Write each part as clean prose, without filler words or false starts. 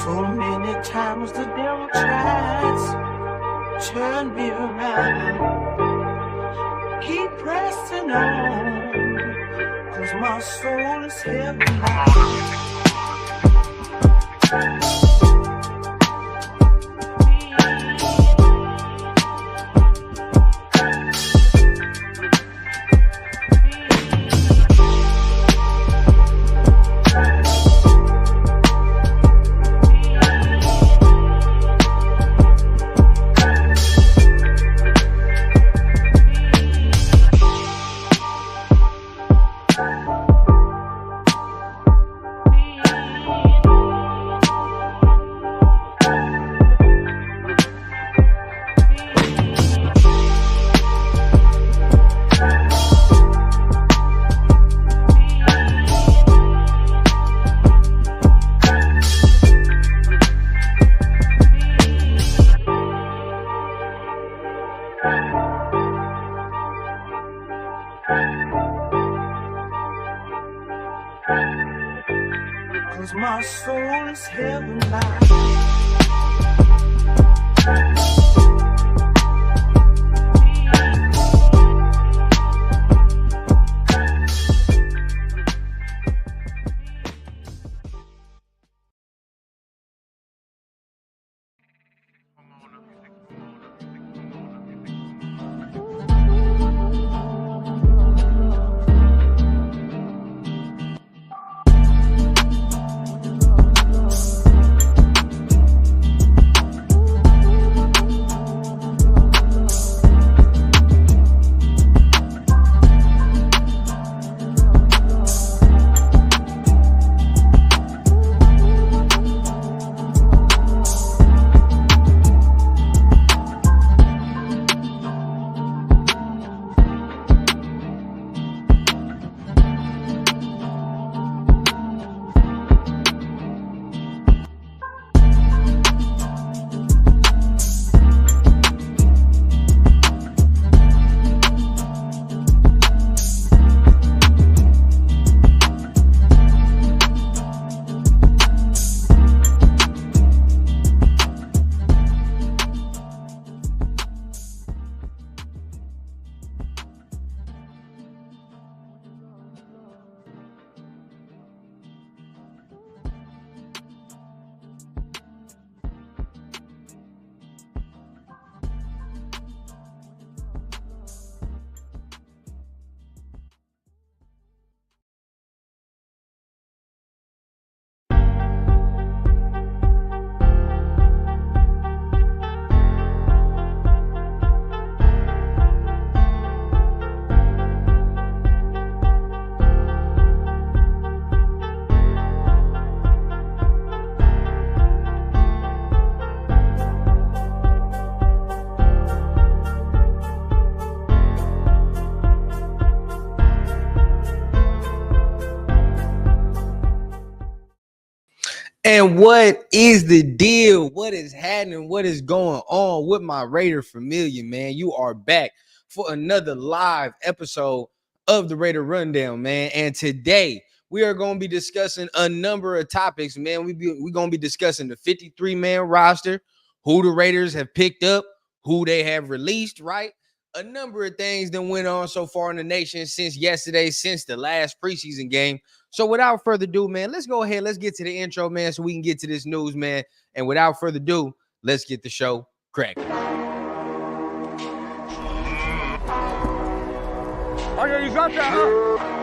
So many times the devil tries to turn me around. Keep pressing on, 'cause my soul is heavy now. Cause my soul is heaven now. And what is the deal? What is happening? What is going on with my Raider Familia, man? You are back for another live episode of the Raider Rundown, man. And today we are going to be discussing a number of topics, man. We're going to be discussing the 53-man roster, who the Raiders have picked up, who they have released, right? A number of things that went on so far in the nation since yesterday, since the last preseason game. So without further ado, man, let's go ahead. Let's get to the intro, man, so we can get to this news, man. And without further ado, let's get the show cracking. Oh, yeah, you got that, huh?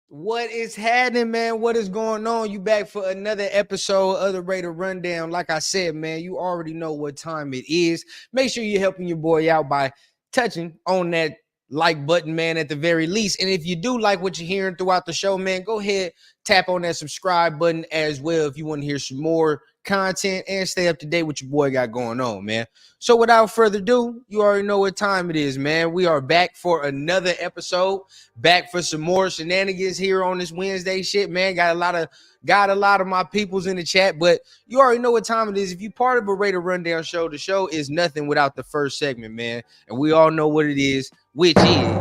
What is happening, man? What is going on? You back for another episode of the Raider Rundown. Like I said, man, you already know what time it is. Make sure you're helping your boy out by touching on that like button, man, at the very least. And if you do like what you're hearing throughout the show, man, go ahead, tap on that subscribe button as well if you want to hear some more content and stay up to date with your boy got going on, man. So without further ado, you already know what time it is, man. We are back for another episode, back for some more shenanigans here on this Wednesday shit, man. Got a lot of my peoples in the chat, but you already know what time it is. If you're part of a Raider Rundown show, the show is nothing without the first segment, man. And we all know what it is, which is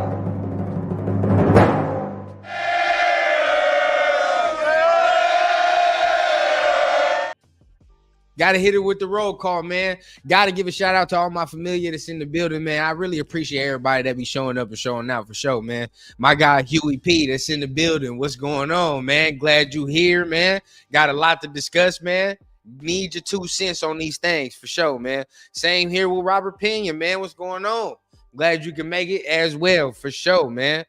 gotta hit it with the roll call, man. Gotta give a shout out to all my familia that's in the building, man. I really appreciate everybody that be showing up and showing out for sure, man. My guy Huey P that's in the building. What's going on, man? Glad you here, man. Got a lot to discuss, man. Need your 2 cents on these things for sure, man. Same here with Robert Pena, man. What's going on? Glad you can make it as well, for sure, man.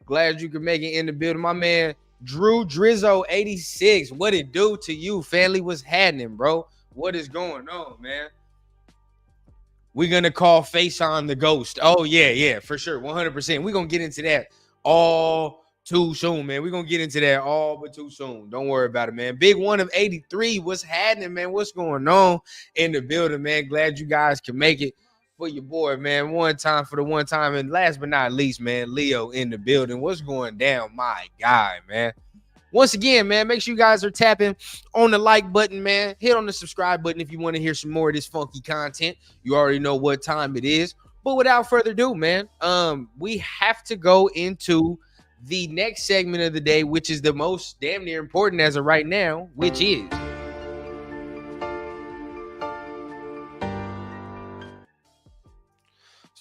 Glad you can make it in the building. My man, Drew Drizzo 86. What it do to you, family? What's happening, bro? What is going on, man? We're going to call Faison the ghost. Oh, yeah, for sure. 100%. We're going to get into that all too soon, man. We're going to get into that all but too soon. Don't worry about it, man. Big one of 83. What's happening, man? What's going on in the building, man? Glad you guys can make it for your boy, man. One time for the one time. And last but not least, man, Leo in the building. What's going down, my guy, man? Once again, man, make sure you guys are tapping on the like button, man. Hit on the subscribe button if you want to hear some more of this funky content. You already know what time it is. But without further ado, man, we have to go into the next segment of the day, which is the most damn near important as of right now, which is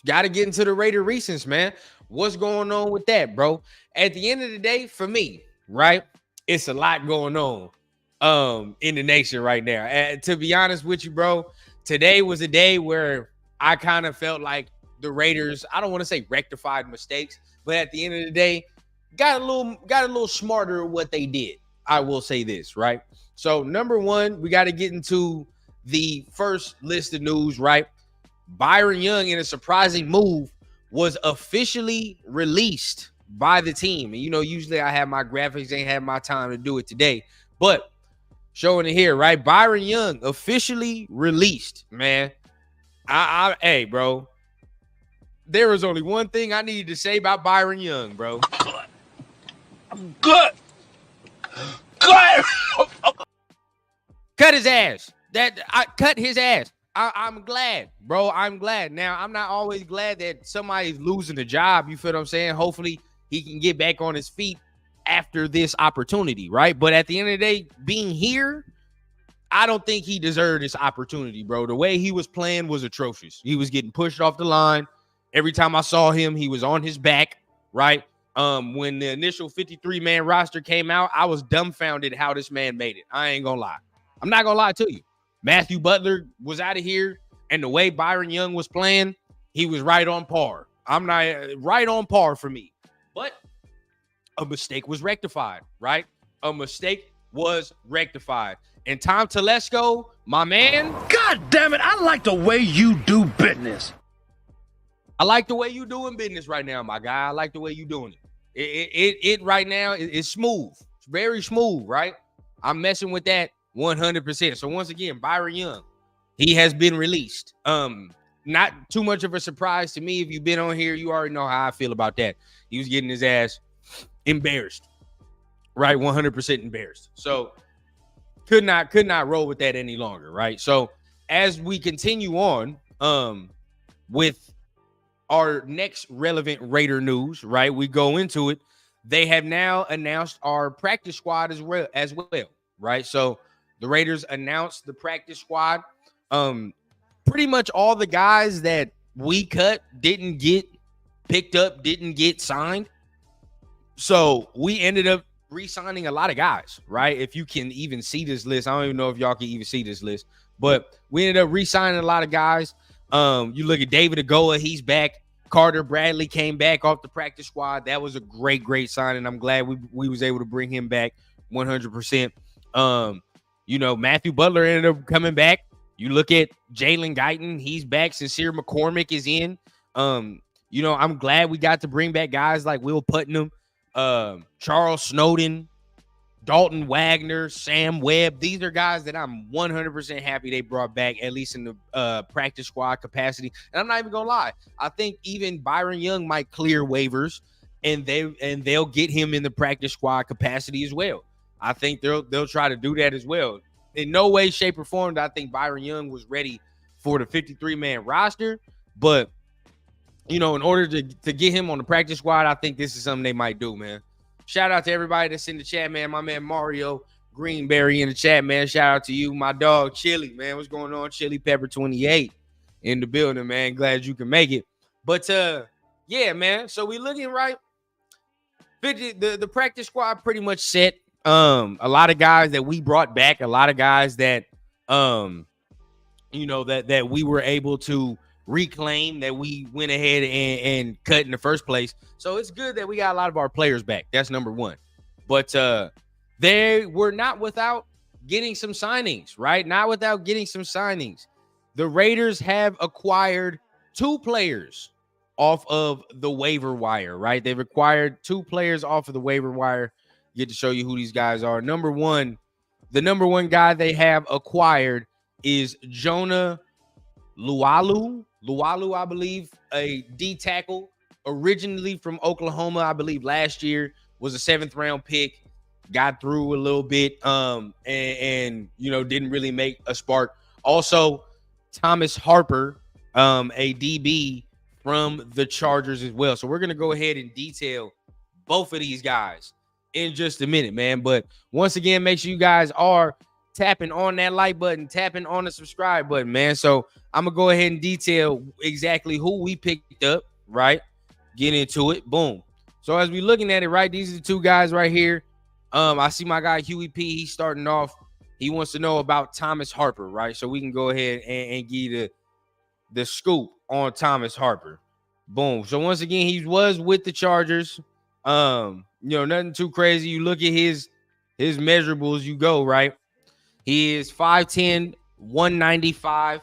got to get into the Raider recents, man. What's going on with that, bro? At the end of the day, for me, right, it's a lot going on in the nation right now. And to be honest with you, bro, today was a day where I kind of felt like the Raiders, I don't want to say rectified mistakes, but at the end of the day, got a little smarter at what they did. I will say this, right? So number one, we got to get into the first list of news, right? Byron Young, in a surprising move, was officially released by the team. And, you know, usually I have my graphics, ain't had my time to do it today. But showing it here, right? Byron Young officially released, man. Hey, bro. There was only one thing I needed to say about Byron Young, bro. Good. Cut his ass. I cut his ass. I'm glad, bro. I'm glad. Now, I'm not always glad that somebody's losing a job. You feel what I'm saying? Hopefully, he can get back on his feet after this opportunity, right? But at the end of the day, being here, I don't think he deserved this opportunity, bro. The way he was playing was atrocious. He was getting pushed off the line. Every time I saw him, he was on his back, right? When the initial 53-man roster came out, I was dumbfounded how this man made it. I ain't gonna lie. I'm not gonna lie to you. Matthew Butler was out of here, and the way Byron Young was playing, he was right on par. I'm not right on par for me. But a mistake was rectified, right? A mistake was rectified. And Tom Telesco, my man. God damn it, I like the way you do business. I like the way you doing business right now, my guy. I like the way you doing it. It right now is smooth. It's very smooth, right? I'm messing with that 100%. So once again, Byron Young, he has been released. Not too much of a surprise to me. If you've been on here, you already know how I feel about that. He was getting his ass embarrassed, right? 100% embarrassed. So could not roll with that any longer, right? So as we continue on with our next relevant Raider news, right? We go into it. They have now announced our practice squad as well, right? So the Raiders announced the practice squad. Pretty much all the guys that we cut didn't get picked up, didn't get signed. So we ended up re-signing a lot of guys, right? If you can even see this list, I don't even know if y'all can even see this list, but we ended up re-signing a lot of guys. You look at David Agoa, he's back. Carter Bradley came back off the practice squad. That was a great signing. I'm glad we was able to bring him back 100%. You know, Matthew Butler ended up coming back. You look at Jalen Guyton, he's back. Sincere McCormick is in. You know, I'm glad we got to bring back guys like Will Putnam, Charles Snowden, Dalton Wagner, Sam Webb. These are guys that I'm 100% happy they brought back, at least in the practice squad capacity. And I'm not even gonna lie, I think even Byron Young might clear waivers, and they'll get him in the practice squad capacity as well. I think they'll try to do that as well. In no way, shape, or form do I think Byron Young was ready for the 53-man roster, but you know, in order to get him on the practice squad, I think this is something they might do, man. Shout out to everybody that's in the chat, man. My man Mario Greenberry in the chat, man. Shout out to you. My dog Chili, man. What's going on? Chili Pepper 28 in the building, man. Glad you can make it. But yeah, man. So we looking right. The practice squad pretty much set. A lot of guys that we brought back, a lot of guys that you know, that we were able to reclaim, that we went ahead and cut in the first place. So it's good that we got a lot of our players back. That's number one. But they were not without getting some signings, right? Not without getting some signings. The Raiders have acquired 2 players off of the waiver wire, right? They've acquired 2 players off of the waiver wire. Get to show you who these guys are. The number one guy they have acquired is Jonah Lualu, I believe, a D tackle, originally from Oklahoma, I believe last year, was a 7th round pick, got through a little bit, and you know, didn't really make a spark. Also, Thomas Harper, a DB from the Chargers as well. So we're gonna go ahead and detail both of these guys in just a minute, man. But once again, make sure you guys are tapping on that like button, tapping on the subscribe button, man. So I'm gonna go ahead and detail exactly who we picked up, right? Get into it. Boom. So as we looking at it, right, these are the 2 guys right here. I see my guy Huey P. He's starting off. He wants to know about Thomas Harper, right? So we can go ahead and give you the scoop on Thomas Harper. Boom. So once again, he was with the Chargers. You know, nothing too crazy. You look at his measurables, you go, right? He is 5'10", 195.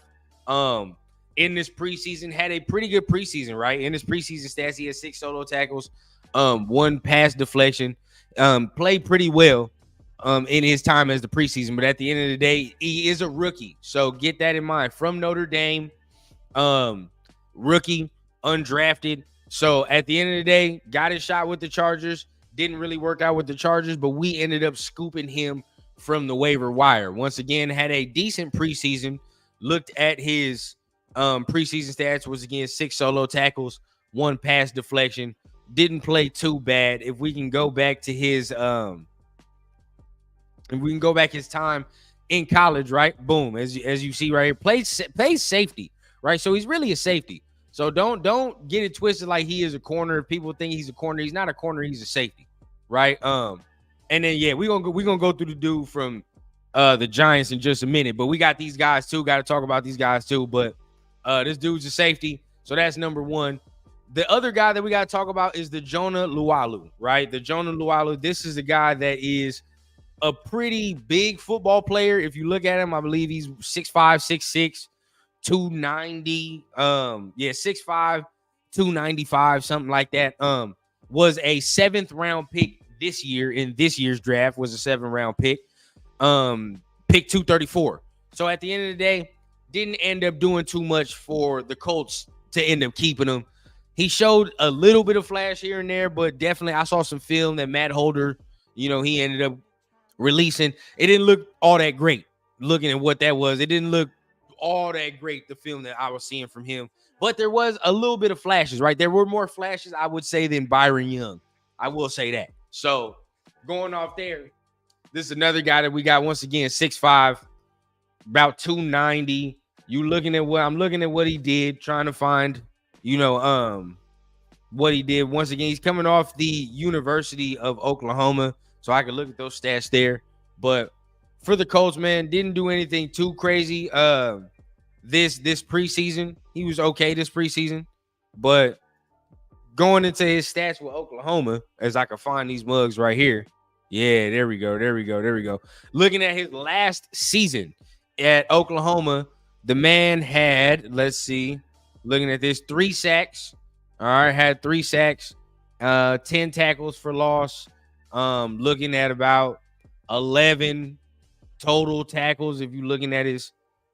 In this preseason, had a pretty good preseason, right? In his preseason stats, he had 6 solo tackles, 1 pass deflection, played pretty well in his time as the preseason. But at the end of the day, he is a rookie. So get that in mind. From Notre Dame, rookie, undrafted. So at the end of the day, got his shot with the Chargers. Didn't really work out with the Chargers, but we ended up scooping him from the waiver wire. Once again, had a decent preseason. Looked at his preseason stats, was again 6 solo tackles, 1 pass deflection. Didn't play too bad. If we can go back to his his time in college, right? Boom, as you see right here, plays safety, right? So he's really a safety. So don't get it twisted like he is a corner. If people think he's a corner, he's not a corner, he's a safety, right? And then yeah, we're gonna go through the dude from the Giants in just a minute, but we got these guys too. Got to talk about these guys too. But this dude's a safety, so that's number one. The other guy that we got to talk about is the Jonah Lualu, right? The Jonah Lualu. This is a guy that is a pretty big football player. If you look at him, I believe he's 6'5", 6'6", 290. 6'5", 295, something like that. Was a 7th round pick this year in this year's draft. Was a 7th round pick. Pick 234. So at the end of the day, didn't end up doing too much for the Colts to end up keeping him. He showed a little bit of flash here and there, but definitely I saw some film that Matt Holder, you know, he ended up releasing. It didn't look all that great. Looking at what that was, it didn't look all that great, the film that I was seeing from him. But there was a little bit of flashes, right? There were more flashes, I would say, than Byron Young. I will say that. So going off there, this is another guy that we got, once again, 6'5", about 290. I'm looking at what he did, trying to find, you know, what he did. Once again, he's coming off the University of Oklahoma, so I can look at those stats there. But for the Colts, man, didn't do anything too crazy. This preseason, he was okay this preseason, but going into his stats with Oklahoma, as I can find these mugs right here. Yeah, there we go. Looking at his last season at Oklahoma, the man had, let's see, looking at this, 3 sacks, All right, had 3 sacks, 10 tackles for loss. Looking at about 11 total tackles. If you're looking at his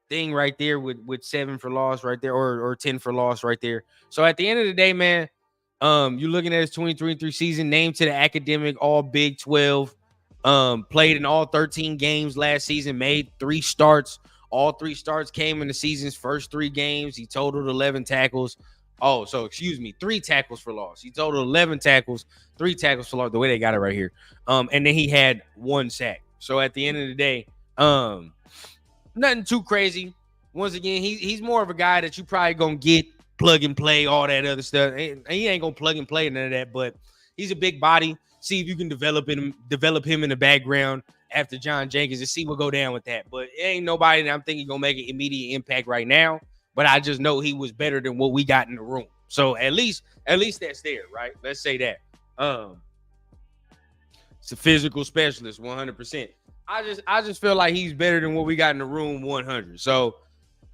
thing right there with 7 for loss right there, or 10 for loss right there. So at the end of the day, man, you're looking at his 2023 season, named to the academic All Big 12. Played in all 13 games last season, made 3 starts. All 3 starts came in the season's first 3 games. He totaled 11 tackles. Oh, so excuse me, 3 tackles for loss. He totaled 11 tackles, 3 tackles for loss. The way they got it right here. And then he had 1 sack. So at the end of the day, nothing too crazy. Once again, he's more of a guy that you probably gonna get plug and play, all that other stuff. And he ain't gonna plug and play none of that, but he's a big body. See if you can develop him in the background after John Jenkins and see what go down with that. But it ain't nobody that I'm thinking gonna make an immediate impact right now. But I just know he was better than what we got in the room. So at least that's there, right? Let's say that. It's a physical specialist, 100%. I just feel like he's better than what we got in the room, 100. So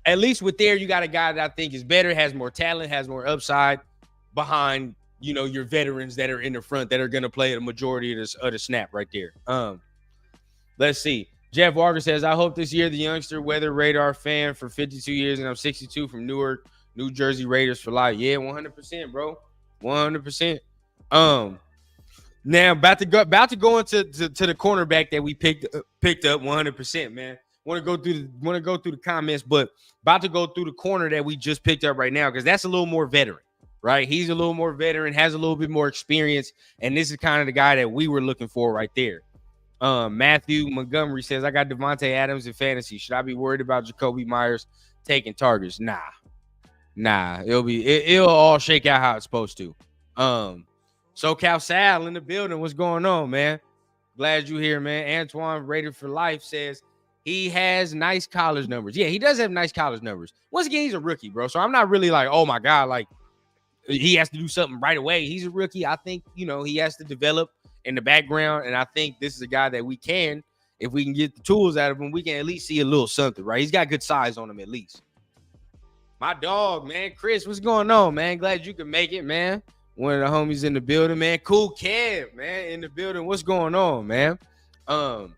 at least with there, you got a guy that I think is better, has more talent, has more upside behind, your veterans that are in the front that are going to play the majority of the snap right there. Let's see. Jeff Walker says, I hope this year the youngster Weather Radar fan for 52 years, and I'm 62 from Newark, New Jersey Raiders for life. Yeah, 100%, bro. 100%. Now about to go into the cornerback that we picked up 100%, man. Want to go through the comments, but about to go through the corner that we just picked up right now, because that's a little more veteran, right? He's a little more veteran, has a little bit more experience, and this is kind of the guy that we were looking for right there. Matthew Montgomery says, I got Devontae Adams in fantasy. Should I be worried about Jacoby Myers taking targets? Nah. It'll all shake out how it's supposed to. SoCal Sal in the building. What's going on, man? Glad you here, man. Antoine Raider for Life says he has nice college numbers. Yeah, he does have nice college numbers. Once again, he's a rookie, bro. So I'm not really like, oh my God, like he has to do something right away. He's a rookie. I think, he has to develop in the background. And I think this is a guy that if we can get the tools out of him, we can at least see a little something, right? He's got good size on him at least. My dog, man, Chris, what's going on, man? Glad you could make it, man. One of the homies in the building, man. Cool Kev, man, in the building. What's going on, man? And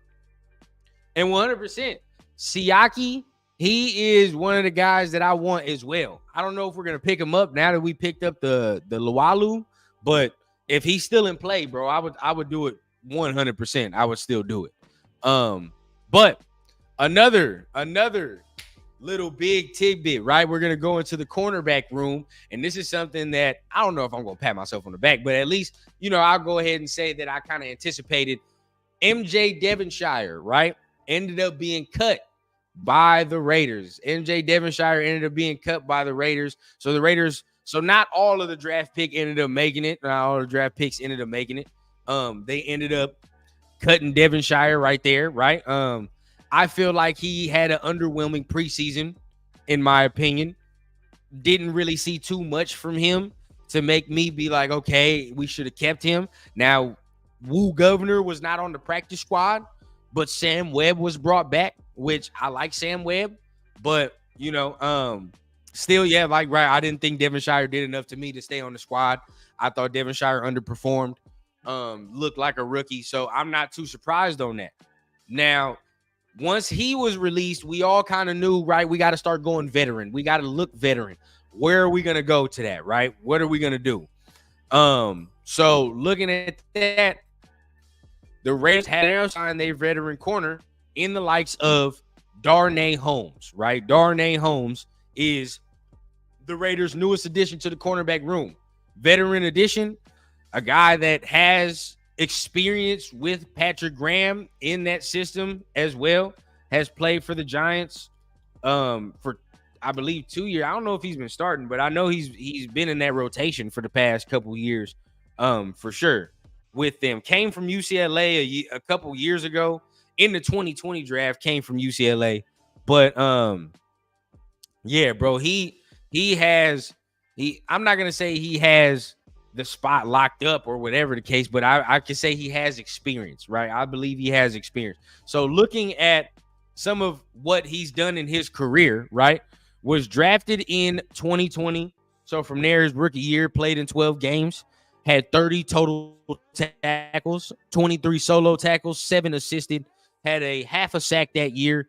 100%, Siaki, he is one of the guys that I want as well. I don't know if we're going to pick him up now that we picked up the Luwalu, but if he's still in play, bro, I would do it 100%. I would still do it. But another little big tidbit, right? We're going to go into the cornerback room, and this is something that I don't know if I'm going to pat myself on the back, but at least, I'll go ahead and say that I kind of anticipated MJ Devonshire, right? Ended up being cut by the Raiders. MJ Devonshire ended up being cut by the Raiders. So not all of the draft pick ended up making it. Not all the draft picks ended up making it. They ended up cutting Devonshire right there, right? I feel like he had an underwhelming preseason, in my opinion. Didn't really see too much from him to make me be like, okay, we should have kept him. Now, Woo Governor was not on the practice squad, but Sam Webb was brought back, which I like Sam Webb. But, still, yeah, like, right, I didn't think Devonshire did enough to me to stay on the squad. I thought Devonshire underperformed, looked like a rookie. So I'm not too surprised on that. Now, once he was released, we all kind of knew, right, we got to start going veteran. We got to look veteran. Where are we going to go to that, right? What are we going to do? So looking at that, the Raiders had signed their veteran corner in the likes of Darnay Holmes, right? Darnay Holmes is the Raiders' newest addition to the cornerback room. Veteran addition, a guy that has experience with Patrick Graham in that system as well, has played for the Giants for, I believe, 2 years. I don't know if he's been starting, but I know he's been in that rotation for the past couple of years, for sure, with them. Came from UCLA a couple years ago in the 2020 draft, came from UCLA. But yeah, bro, I'm not gonna say he has the spot locked up or whatever the case, but I can say he has experience, right? I believe he has experience. So looking at some of what he's done in his career, right, was drafted in 2020, So from there, his rookie year, played in 12 games, had 30 total tackles, 23 solo tackles, 7 assisted, had a half a sack that year,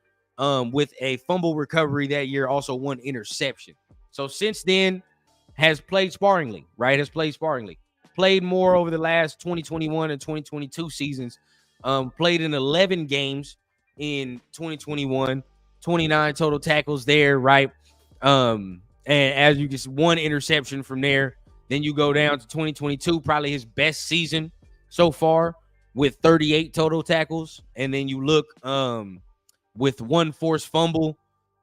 with a fumble recovery that year, also 1 interception. So since then, has played sparingly, right? Has played sparingly. Played more over the last 2021 and 2022 seasons. Played in 11 games in 2021, 29 total tackles there, right? And as you can see, 1 interception from there. Then you go down to 2022, probably his best season so far with 38 total tackles. And then you look with 1 forced fumble,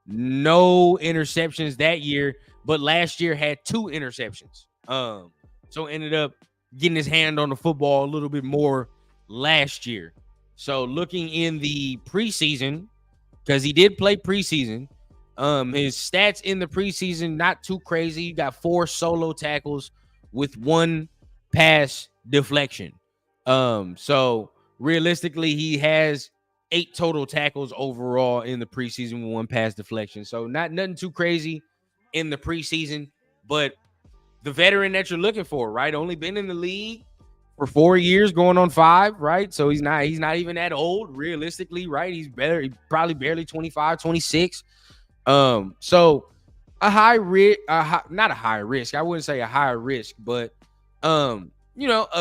no interceptions that year, but last year had 2 interceptions. So ended up getting his hand on the football a little bit more last year. So looking in the preseason, because he did play preseason, his stats in the preseason, not too crazy. You got 4 solo tackles with 1 pass deflection. So realistically, he has 8 total tackles overall in the preseason with 1 pass deflection. So nothing too crazy in the preseason, but the veteran that you're looking for, right? Only been in the league for 4 years, going on 5, right? So he's not even that old, realistically, right? He's probably barely 25, 26. So a high risk, not a high risk. I wouldn't say a high risk, but a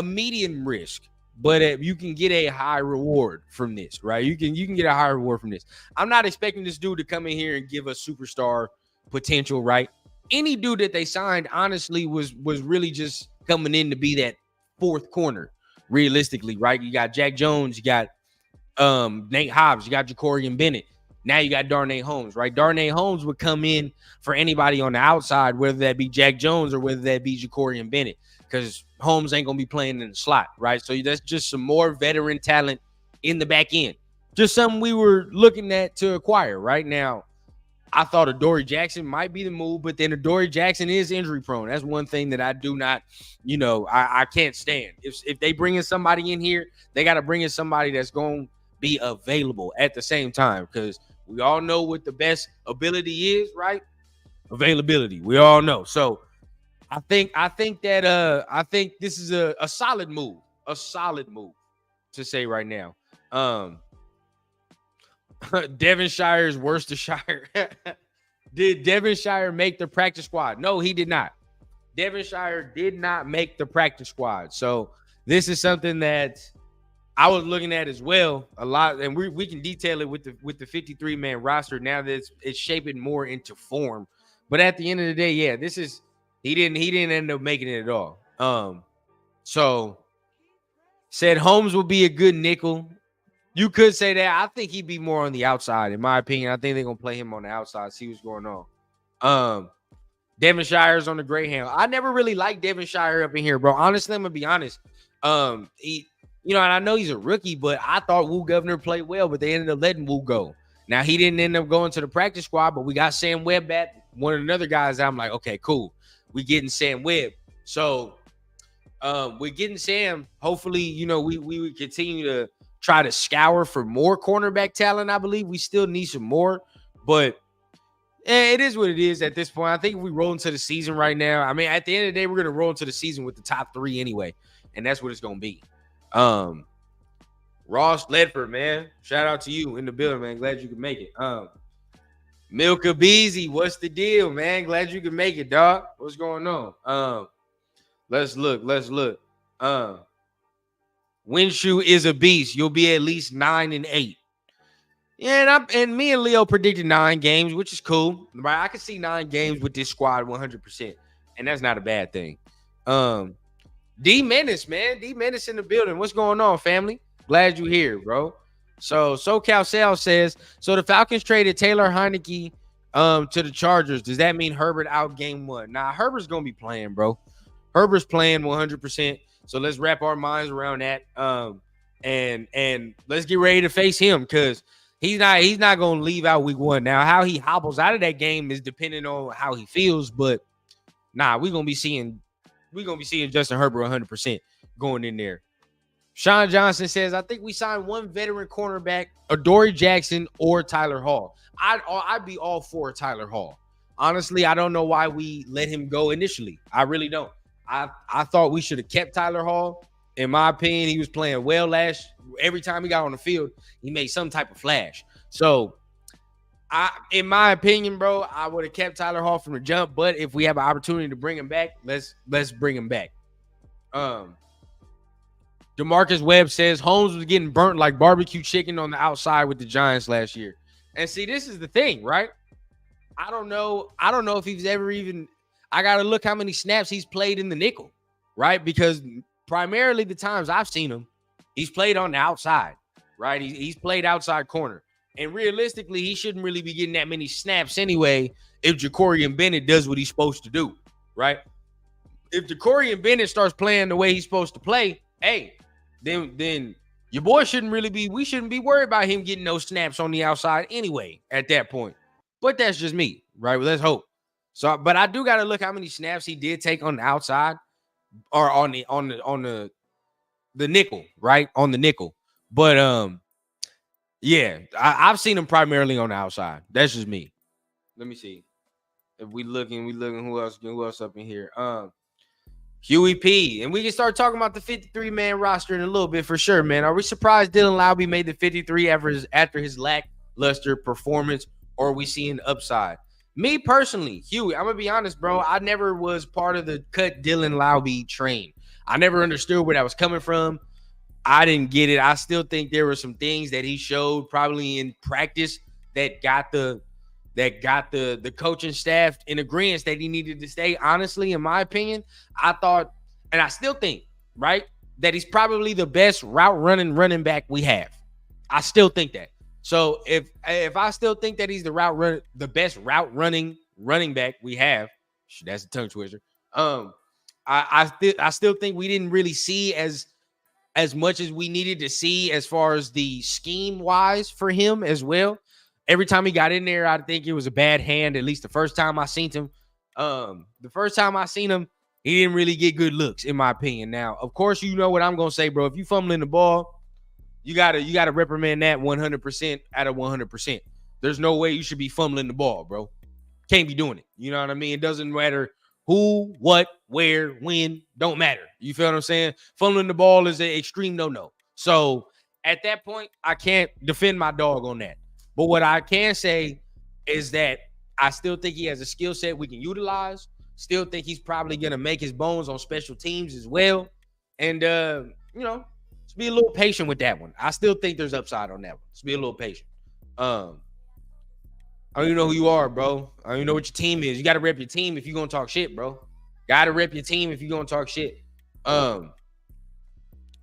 medium risk. But you can get a high reward from this, right? You can get a high reward from this. I'm not expecting this dude to come in here and give us superstar potential, right? Any dude that they signed, honestly, was really just coming in to be that 4th corner, realistically, right? You got Jack Jones, you got Nate Hobbs, you got Jacorian Bennett. Now you got Darnay Holmes, right? Darnay Holmes would come in for anybody on the outside, whether that be Jack Jones or whether that be Jacorian Bennett, because Holmes ain't going to be playing in the slot, right? So that's just some more veteran talent in the back end. Just something we were looking at to acquire right now. I thought Adoree Jackson might be the move, but then Adoree Jackson is injury prone. That's one thing that I do not, I can't stand. If they bring in somebody in here, they got to bring in somebody that's going to be available at the same time, because we all know what the best ability is, right? Availability. We all know. So I think this is a solid move to say right now. Devonshire's Worcestershire. Did Devonshire make the practice squad? No, he did not. Devonshire did not make the practice squad. So this is something that I was looking at as well a lot, and we can detail it with the 53-man roster now that it's shaping more into form. But at the end of the day, yeah, he didn't end up making it at all. So said Holmes will be a good nickel. You could say that. I think he'd be more on the outside, in my opinion. I think they're going to play him on the outside, see what's going on. Devonshire's on the Greyhound. I never really liked Devonshire up in here, bro. Honestly, I'm going to be honest. And I know he's a rookie, but I thought Woo Governor played well, but they ended up letting Woo go. Now, he didn't end up going to the practice squad, but we got Sam Webb back. One of the other guys, I'm like, okay, cool. We getting Sam Webb. So we're getting Sam. Hopefully, we would continue to try to scour for more cornerback talent. I believe we still need some more, but it is what it is at this point. I think if we roll into the season right now, I mean, at the end of the day, we're going to roll into the season with the top 3 anyway, and that's what it's going to be. Ross Ledford, man, shout out to you in the building, man. Glad you could make it. Milka Beasy, what's the deal, man? Glad you could make it, dog. What's going on? Let's look. Winshew is a beast. You'll be at least 9-8. Yeah, and me and Leo predicted 9 games, which is cool. Right? I can see 9 games with this squad 100%, and that's not a bad thing. D Menace, man. D Menace in the building. What's going on, family? Glad you're here, bro. So SoCal Sal says, so the Falcons traded Taylor Heineke to the Chargers. Does that mean Herbert out game 1? Nah, Herbert's going to be playing, bro. Herbert's playing 100%. So let's wrap our minds around that. And let's get ready to face him, because he's not going to leave out week 1. Now, how he hobbles out of that game is depending on how he feels, but we're going to be seeing Justin Herbert 100% going in there. Sean Johnson says, I think we signed 1 veteran cornerback, Adoree Jackson or Tyler Hall. I'd be all for Tyler Hall. Honestly, I don't know why we let him go initially. I really don't. I thought we should have kept Tyler Hall. In my opinion, he was playing well last. Every time he got on the field, he made some type of flash. So, in my opinion, bro, I would have kept Tyler Hall from the jump. But if we have an opportunity to bring him back, let's bring him back. DeMarcus Webb says Holmes was getting burnt like barbecue chicken on the outside with the Giants last year. And see, this is the thing, right? I don't know if he's ever even. I got to look how many snaps he's played in the nickel, right? Because primarily the times I've seen him, he's played on the outside, right? He's played outside corner. And realistically, he shouldn't really be getting that many snaps anyway if Jacorian Bennett does what he's supposed to do, right? If Jacorian Bennett starts playing the way he's supposed to play, hey, then your boy we shouldn't be worried about him getting those snaps on the outside anyway at that point. But that's just me, right? Well, let's hope. So, but I do got to look how many snaps he did take on the outside or on the nickel, right? On the nickel. But yeah, I've seen him primarily on the outside. That's just me. Let me see. If we looking who else up in here? Huey P. And we can start talking about the 53-man roster in a little bit for sure, man. Are we surprised Dylan Lowby made the 53 after his lackluster performance, or are we seeing upside? Me personally, Huey, I'm going to be honest, bro. I never was part of the cut Dylan Lowby train. I never understood where that was coming from. I didn't get it. I still think there were some things that he showed probably in practice that got the coaching staff in agreement that he needed to stay. Honestly, in my opinion, I thought, and I still think, right, that he's probably the best running back we have. I still think that. So if I still think that he's the best running back we have, that's a tongue twister. I still think we didn't really see as much as we needed to see as far as the scheme wise for him as well. Every time he got in there, I think it was a bad hand. At least the first time I seen him, he didn't really get good looks, in my opinion. Now, of course, you know what I'm gonna say, bro. If you fumbling the ball, you gotta reprimand that 100% out of 100%. There's no way you should be fumbling the ball, bro. Can't be doing it. You know what I mean? It doesn't matter who, what, where, when. Don't matter. You feel what I'm saying? Fumbling the ball is an extreme no-no. So at that point, I can't defend my dog on that. But what I can say is that I still think he has a skill set we can utilize. Still think he's probably going to make his bones on special teams as well. And, just be a little patient with that one. I still think there's upside on that one. Just be a little patient. I don't even know who you are, bro. I don't even know what your team is. You got to rep your team if you're going to talk shit, bro. Got to rep your team if you're going to talk shit.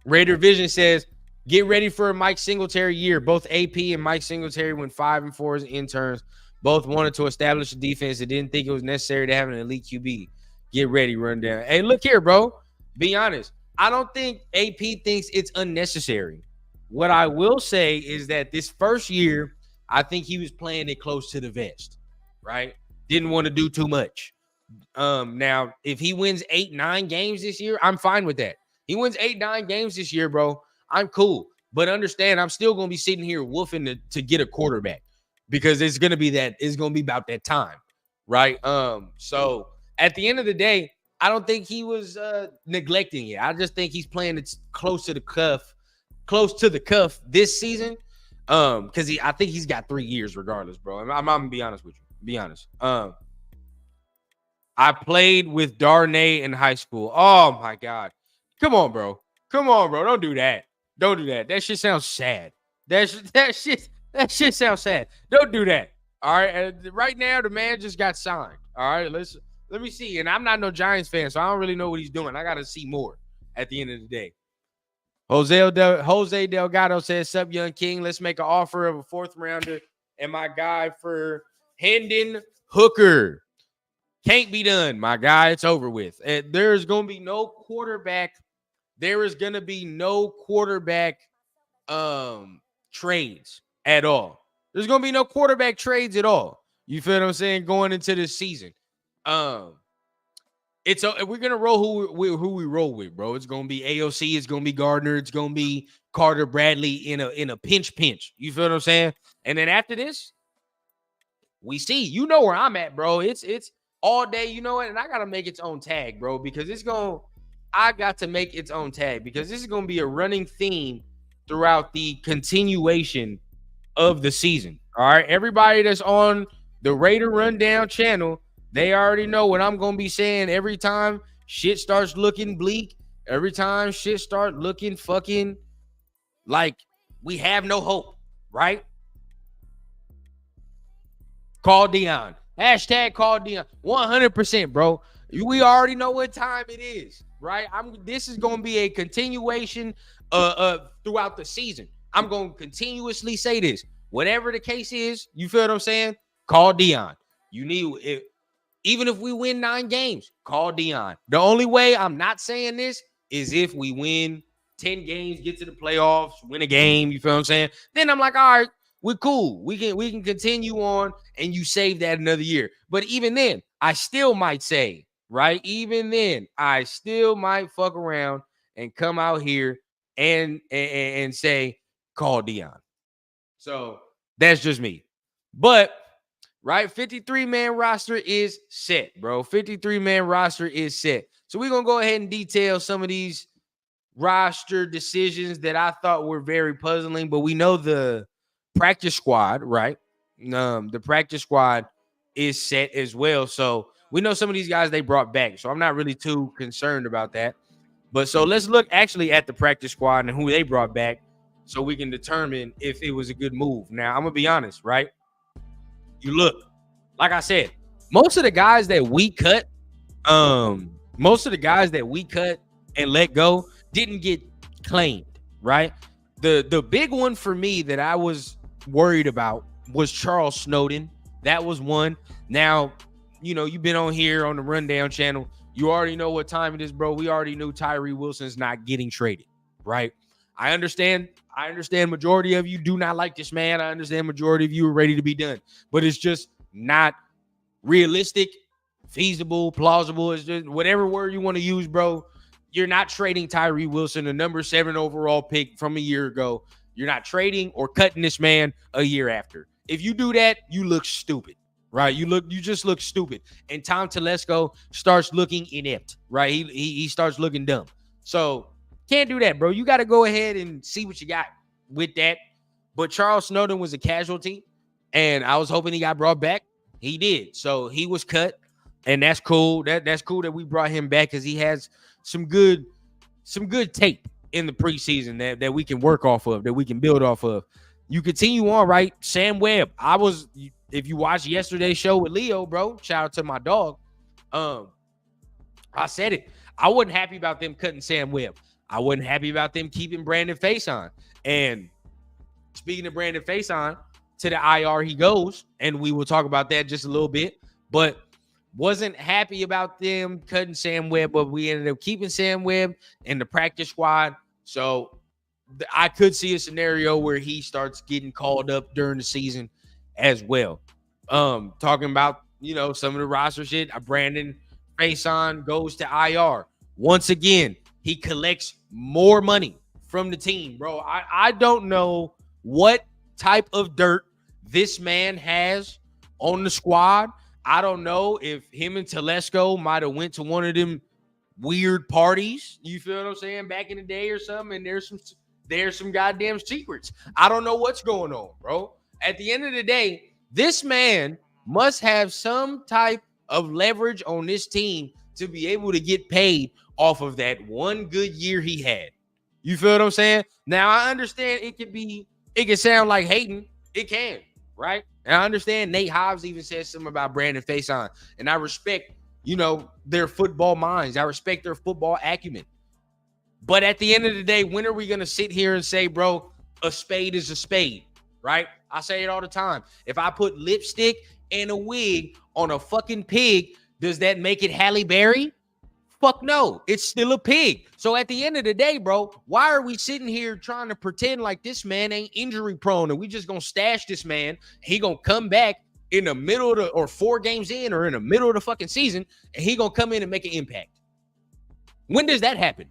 Raider Vision says, get ready for a Mike Singletary year. Both AP and Mike Singletary went 5-4 as interns. Both wanted to establish a defense and didn't think it was necessary to have an elite QB. Get ready, run down. Hey, look here, bro. Be honest. I don't think AP thinks it's unnecessary. What I will say is that this first year, I think he was playing it close to the vest, right? Didn't want to do too much. Now, if he wins 8-9 games this year, I'm fine with that. He wins 8-9 games this year, bro. I'm cool. But understand, I'm still going to be sitting here woofing to get a quarterback because it's going to be about that time, right? So at the end of the day, I don't think he was neglecting it. I just think he's playing it close to the cuff this season. Because I think he's got 3 years regardless, bro. I'm gonna be honest with you. Be honest. I played with Darnay in high school. Oh my God. Come on, bro. Don't do that. That shit sounds sad. That shit sounds sad. Don't do that. All right. Right now, the man just got signed. All right. Let me see. And I'm not no Giants fan, so I don't really know what he's doing. I gotta see more at the end of the day. Jose Delgado says, "Sup, Young King? Let's make an offer of a 4th rounder and my guy for Hendon Hooker. Can't be done, my guy. It's over with. And there's going to be no quarterback. There is going to be no quarterback trades at all. There's going to be no quarterback trades at all. You feel what I'm saying? Going into this season. We're gonna roll who we roll with, bro. It's gonna be AOC, it's gonna be Gardner, it's gonna be Carter Bradley in a pinch. You feel what I'm saying? And then after this, we see. You know where I'm at, bro. It's all day, you know what? And I gotta make its own tag, bro, because I got to make its own tag because this is gonna be a running theme throughout the continuation of the season. All right, everybody that's on the Raider Rundown channel, they already know what I'm gonna be saying every time shit starts looking bleak. Every time shit start looking fucking like we have no hope, right? Call Dion. Hashtag call Dion. 100%, bro. We already know what time it is, right? This is going to be a continuation throughout the season. I'm going to continuously say this. Whatever the case is, you feel what I'm saying? Call Dion. You need even if we win 9 games, call Dion. The only way I'm not saying this is if we win 10 games, get to the playoffs, win a game, you feel what I'm saying? Then I'm like, all right, we're cool. We can continue on and you save that another year. But even then, I still might say, right? Even then, I still might fuck around and come out here and say, call Dion. So that's just me. But right, 53-man roster is set, bro. 53-man roster is set. So we're going to go ahead and detail some of these roster decisions that I thought were very puzzling, but we know the practice squad, right? The practice squad is set as well. So we know some of these guys they brought back. So I'm not really too concerned about that. But so let's look actually at the practice squad and who they brought back so we can determine if it was a good move. Now, I'm going to be honest, right? You look, like I said, most of the guys that we cut and let go didn't get claimed, right? The big one for me that I was worried about was Charles Snowden. That was one. Now, you know, you've been on here on the Rundown channel. You already know what time it is, bro. We already knew Tyree Wilson's not getting traded, right? I understand majority of you do not like this man. I understand majority of you are ready to be done. But it's just not realistic, feasible, plausible. It's just whatever word you want to use, bro. You're not trading Tyree Wilson, the number 7 overall pick from a year ago. You're not trading or cutting this man a year after. If you do that, you look stupid, right? You just look stupid. And Tom Telesco starts looking inept, right? He starts looking dumb. So can't do that, bro. You got to go ahead and see what you got with that. But Charles Snowden was a casualty, and I was hoping he got brought back. He did. So he was cut, and that's cool. That's cool that we brought him back because he has some good tape in the preseason that we can work off of, that we can build off of. You continue on, right? Sam Webb. If you watched yesterday's show with Leo, bro, shout out to my dog. I said it. I wasn't happy about them cutting Sam Webb. I wasn't happy about them keeping Brandon Facyson. And speaking of Brandon Facyson, to the IR he goes, and we will talk about that just a little bit. But wasn't happy about them cutting Sam Webb, but we ended up keeping Sam Webb in the practice squad. So I could see a scenario where he starts getting called up during the season as well. Talking about, you know, some of the roster shit. Brandon Facyson goes to IR. Once again, he collects more money from the team, bro. I don't know what type of dirt this man has on the squad. I don't know if him and Telesco might have went to one of them weird parties, you feel what I'm saying, back in the day or something, and there's some goddamn secrets. I don't know what's going on, bro. At the end of the day, this man must have some type of leverage on this team to be able to get paid off of that one good year he had. You feel what I'm saying? Now, I understand it can sound like hating. It can, right? And I understand Nate Hobbs even said something about Brandon Facyson, and I respect, you know, their football minds. I respect their football acumen. But at the end of the day, when are we going to sit here and say, bro, a spade is a spade, right? I say it all the time. If I put lipstick and a wig on a fucking pig, does that make it Halle Berry? Fuck no, it's still a pig. So at the end of the day, bro, why are we sitting here trying to pretend like this man ain't injury prone and we just gonna stash this man? He gonna come back in the middle of the, or 4 games in, or in the middle of the fucking season, and he gonna come in and make an impact. When does that happen?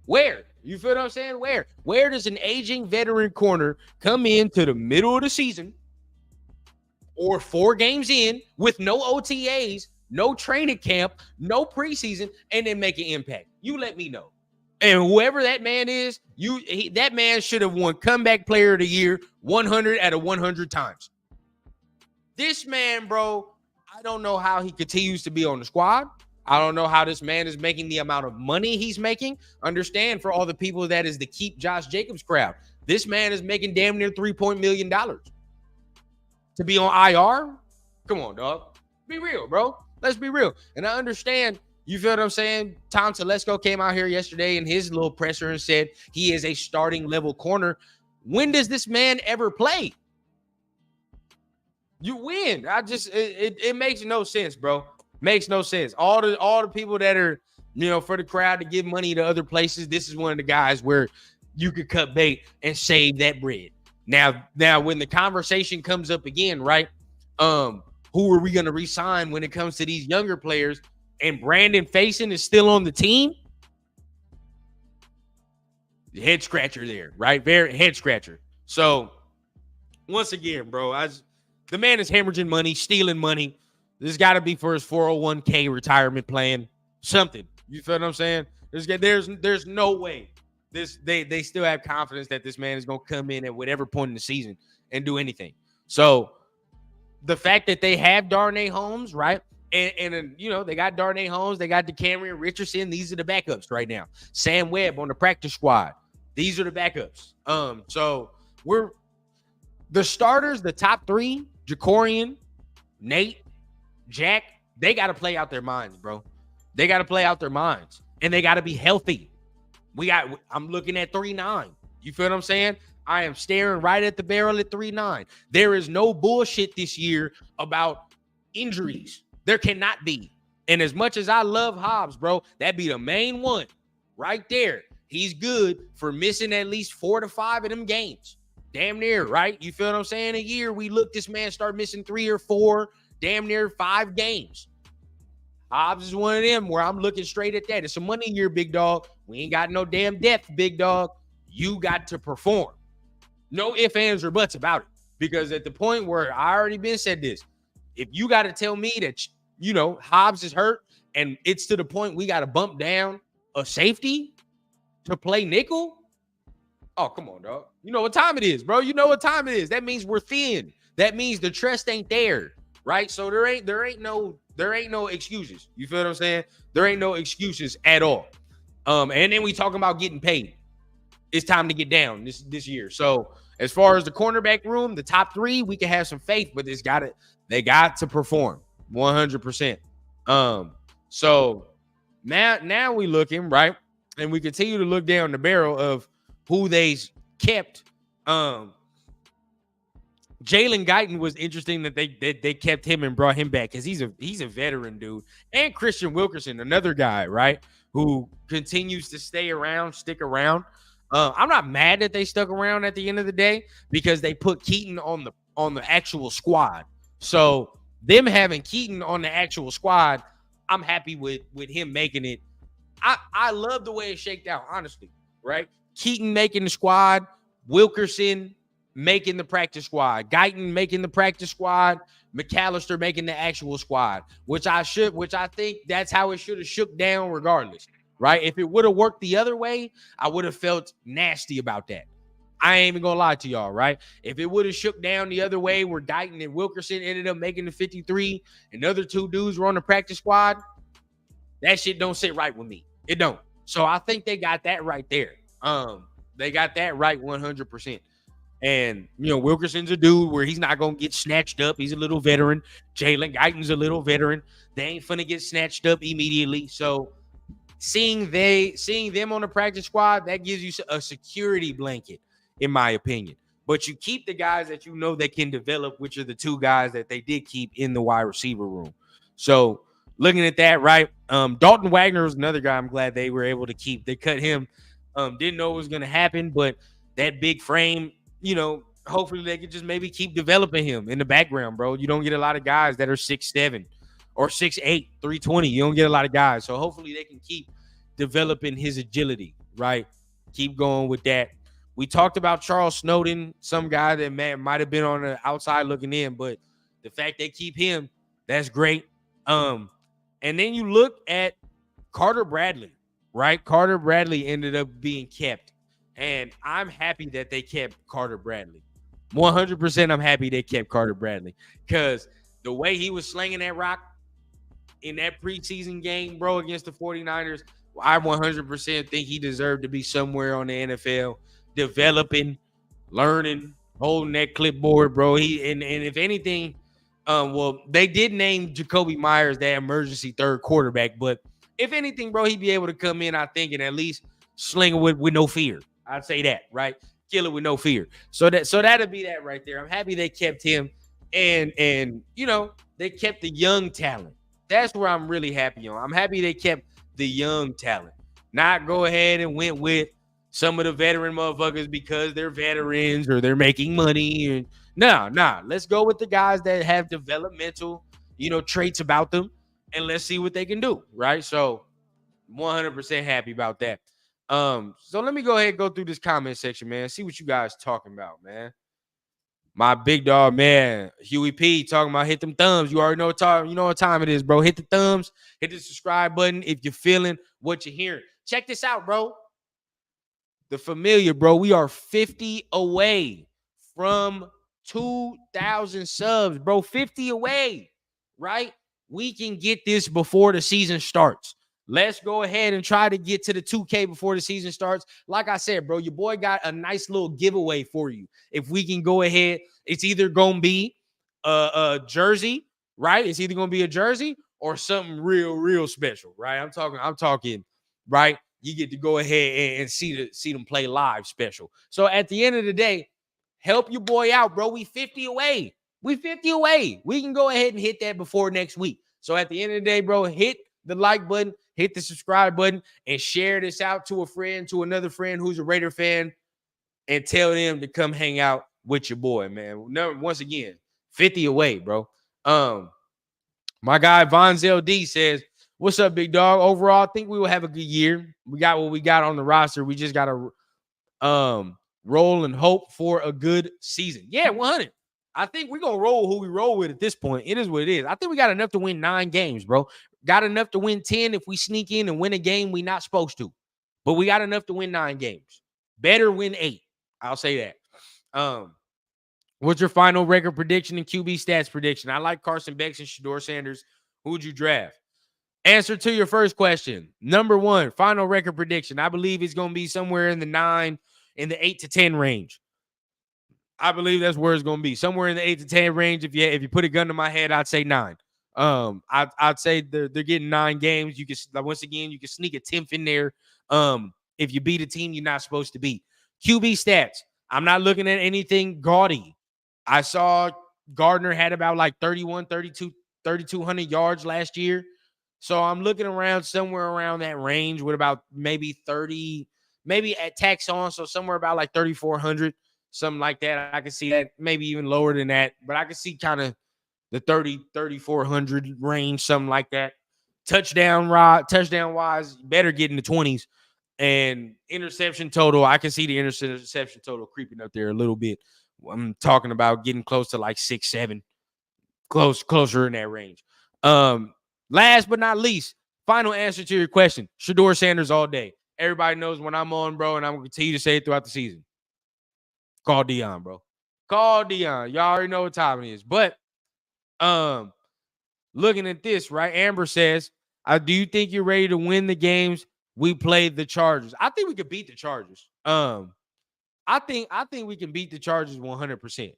Where? You feel what I'm saying? Where does an aging veteran corner come into the middle of the season or 4 games in with no OTAs, no training camp, no preseason, and then make an impact? You let me know. And whoever that man is, that man should have won comeback player of the year 100 out of 100 times. This man, bro, I don't know how he continues to be on the squad. I don't know how this man is making the amount of money he's making. Understand, for all the people that is the keep Josh Jacobs crowd, this man is making damn near $3 million to be on IR. Come on, dog. Be real, bro. Let's be real. And I understand, you feel what I'm saying? Tom Telesco came out here yesterday in his little presser and said he is a starting level corner. When does this man ever play? You win. It makes no sense, bro. Makes no sense. All the people that are, for the crowd to give money to other places, this is one of the guys where you could cut bait and save that bread. Now when the conversation comes up again, right? Who are we going to re-sign when it comes to these younger players? And Brandon Facyson is still on the team. The head scratcher there, right? Very head scratcher. So once again, bro, the man is hemorrhaging money, stealing money. This got to be for his 401k retirement plan, something. You feel what I'm saying? There's no way they still have confidence that this man is going to come in at whatever point in the season and do anything. So the fact that they have Darnay Holmes, right? And they got Darnay Holmes, they got DeCamerion Richardson. These are the backups right now. Sam Webb on the practice squad. These are the backups. So we're the starters, the top 3, Jacorian, Nate, Jack, they got to play out their minds, bro. They got to play out their minds, and they got to be healthy. I'm looking at 3-9. You feel what I'm saying? I am staring right at the barrel at 3-9. There is no bullshit this year about injuries. There cannot be. And as much as I love Hobbs, bro, that'd be the main one right there. He's good for missing at least 4 to 5 of them games. Damn near, right? You feel what I'm saying? A year, we look this man start missing 3 or 4, damn near 5 games. Hobbs is one of them where I'm looking straight at that. It's a money year, big dog. We ain't got no damn depth, big dog. You got to perform. No ifs, ands, or buts about it. Because at the point where I already been said this, if you got to tell me that, Hobbs is hurt and it's to the point we got to bump down a safety to play nickel, oh, come on, dog. You know what time it is, bro. You know what time it is. That means we're thin. That means the trust ain't there, right? So there ain't no excuses. You feel what I'm saying? There ain't no excuses at all. And then we talking about getting paid. It's time to get down this year. So as far as the cornerback room, the top 3, we can have some faith, but they got to perform 100%. So now we looking, right? And we continue to look down the barrel of who they kept. Jalen Guyton was interesting that they kept him and brought him back because he's a veteran dude. And Christian Wilkerson, another guy, right, who continues to stick around. I'm not mad that they stuck around at the end of the day because they put Keaton on the actual squad. So them having Keaton on the actual squad, I'm happy with him making it. I love the way it shaked out, honestly, right? Keaton making the squad, Wilkerson making the practice squad, Guyton making the practice squad, McAllister making the actual squad, which I think that's how it should have shook down regardless, right? If it would have worked the other way, I would have felt nasty about that. I ain't even gonna lie to y'all, right? If it would have shook down the other way where Guyton and Wilkerson ended up making the 53 and the other 2 dudes were on the practice squad, that shit don't sit right with me. It don't. So I think they got that right there. They got that right 100%. And, Wilkerson's a dude where he's not going to get snatched up. He's a little veteran. Jalen Guyton's a little veteran. They ain't finna get snatched up immediately. So seeing them on the practice squad, that gives you a security blanket, in my opinion. But you keep the guys that they can develop, which are the 2 guys that they did keep in the wide receiver room. So looking at that, right, Dalton Wagner was another guy I'm glad they were able to keep. They cut him. Didn't know it was going to happen, but that big frame, hopefully they could just maybe keep developing him in the background, bro. You don't get a lot of guys that are 6'7" or 6'8", 320. You don't get a lot of guys. So hopefully they can keep developing his agility, right? Keep going with that. We talked about Charles Snowden, some guy that might have been on the outside looking in, but The fact they keep him, that's great. And then you look at Carter Bradley, right? Carter Bradley ended up being kept. And I'm happy that they kept Carter Bradley. 100% I'm happy they kept Carter Bradley. Because the way he was slinging that rock in that preseason game, bro, against the 49ers, I 100% think he deserved to be somewhere on the NFL, developing, learning, holding that clipboard, bro. And if anything, well, they did name Jacoby Myers that emergency third quarterback, but if anything, bro, he'd be able to come in, I think, and at least sling it with no fear. I'd say that, right? Kill it with no fear. So that'll be that right there. I'm happy they kept him, and you know, they kept the young talent. That's where I'm really happy on. I'm happy they kept the young talent, not go ahead and went with some of the veteran motherfuckers because they're veterans or they're making money. And nah. Let's go with the guys that have developmental, you know, traits about them, and let's see what they can do, right? So 100% happy about that. So let me go ahead and go through this comment section, man. See what you guys talking about, man. My big dog, man, Huey P talking about hit them thumbs. You already know what time, you know what time it is, bro. Hit the thumbs, hit the subscribe button if you're feeling what you're hearing. Check this out, bro. The Familiar, bro. We are 50 away from 2,000 subs, bro. 50 away, right? We can get this before the season starts. Let's go ahead and try to get to the 2K before the season starts. Like I said, bro, your boy got a nice little giveaway for you. If we can go ahead, it's either going to be a jersey, right? It's either going to be a jersey or something real special, right? I'm talking, right? You get to go ahead and see them play live special. So at the end of the day, help your boy out, bro. We 50 away. We 50 away. We can go ahead and hit that before next week. So at the end of the day, bro, hit the like button, hit the subscribe button, and share this out to a friend, to another friend who's a Raider fan, and tell them to come hang out with your boy, man. Once again, 50 away, bro. My guy Vonzel D says, "What's up, big dog? Overall, I think we will have a good year. We got what we got on the roster. We just got to roll and hope for a good season." Yeah, 100. I think we're going to roll who we roll with at this point. It is what it is. I think we got enough to win 9 games, bro. Got enough to win 10 if we sneak in and win a game we not supposed to. But we got enough to win 9 games. Better win 8. I'll say that. What's your final record prediction and QB stats prediction? I like Carson Beck and Shedeur Sanders. Who would you draft? Answer to your first question. Number 1, final record prediction. I believe it's going to be somewhere in the 8 to 10 range. I believe that's where it's going to be. Somewhere in the 8 to 10 range. If you put a gun to my head, I'd say 9. I'd say they're getting 9 games. You can, once again, you can sneak a 10th in there. If you beat a team you're not supposed to beat. QB stats. I'm not looking at anything gaudy. I saw Gardner had about like 3,200 yards last year. So I'm looking around somewhere around that range with about maybe 30, maybe at tax on. So somewhere about like 3,400, something like that. I can see that, maybe even lower than that, but I can see kind of the 3,400 range, something like that. Touchdown wise, better get in the 20s. And interception total, I can see the interception total creeping up there a little bit. I'm talking about getting close to like 6, 7, closer in that range. Last but not least, final answer to your question, Shedeur Sanders all day. Everybody knows when I'm on, bro, and I'm going to continue to say it throughout the season. Call Dion, bro. Call Dion. Y'all already know what time it is. But looking at this, right, Amber says, do you think you're ready to win the games we played the Chargers? I think we could beat the Chargers. I think we can beat the Chargers 100%.